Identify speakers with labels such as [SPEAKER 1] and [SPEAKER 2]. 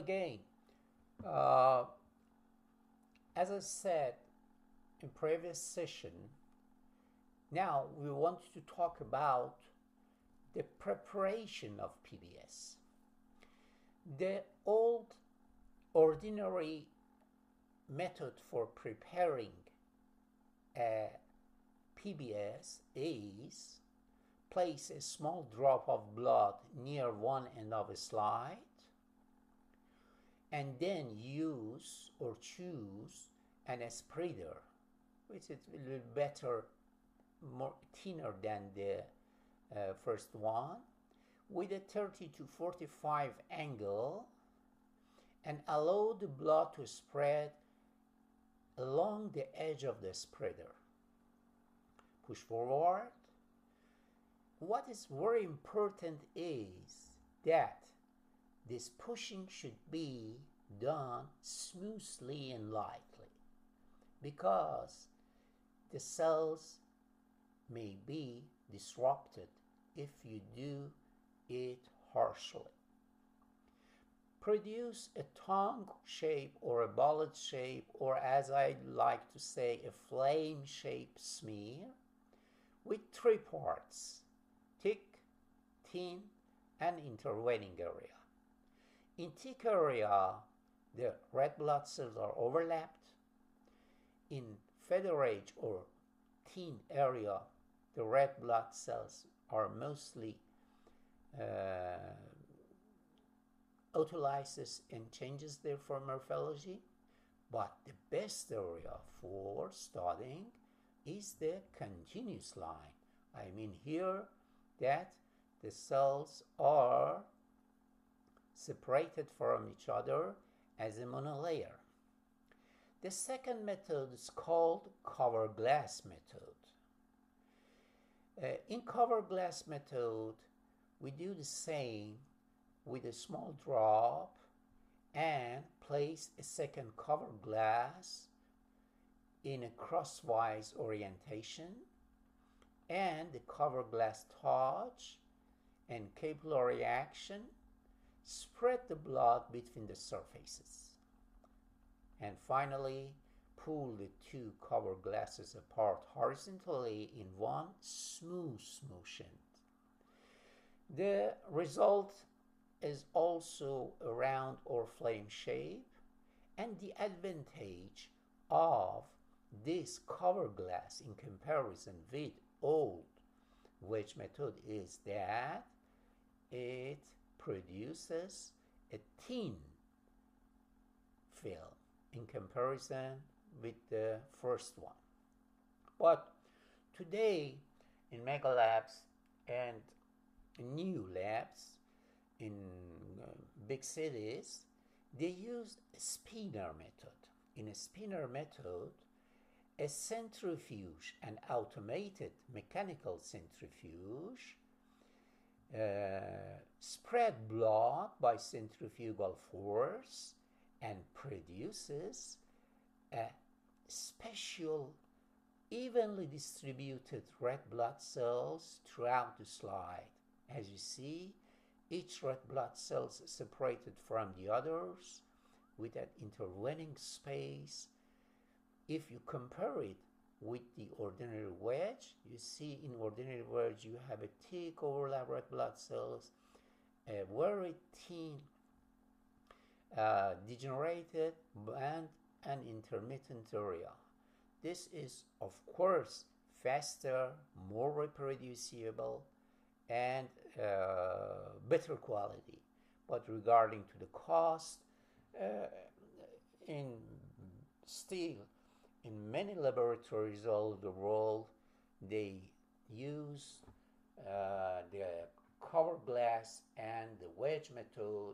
[SPEAKER 1] again, uh, as I said in previous session, now we want to talk about the preparation of PBS. The old ordinary method for preparing a PBS is place a small drop of blood near one end of a slide and then use or choose an spreader, which is a little better, more thinner than the first one, with a 30 to 45 angle, and allow the blood to spread along the edge of the spreader. Push forward. What is very important is that this pushing should be done smoothly and lightly, because the cells may be disrupted if you do it harshly. Produce a tongue shape or a bullet shape, or as I like to say, a flame shaped smear with three parts: thick, thin, and intervening area. In thick area, the red blood cells are overlapped. In federate or thin area, the red blood cells are mostly autolysis and changes their morphology. But the best area for studying is the continuous line. I mean here that the cells are separated from each other as a monolayer. The second method is called cover glass method. In cover glass method, we do the same with a small drop and place a second cover glass in a crosswise orientation, and the cover glass touch and capillary action spread the blood between the surfaces. And finally, pull the two cover glasses apart horizontally in one smooth motion. The result is also a round or flame shape, and the advantage of this cover glass in comparison with old wedge method is that it produces a thin film in comparison with the first one. But today in mega labs and new labs in big cities, they use a spinner method. In a spinner method, a centrifuge, an automated mechanical centrifuge, spread blood by centrifugal force and produces a special evenly distributed red blood cells throughout the slide. As you see, each red blood cell is separated from the others with an intervening space. If you compare it with the ordinary wedge, you see in ordinary wedge you have a thick overlap red blood cells, a very thin degenerated and an intermittent area. This is of course faster, more reproducible, and better quality. But regarding to the cost, in many laboratories all over the world, they use the cover glass and the wedge method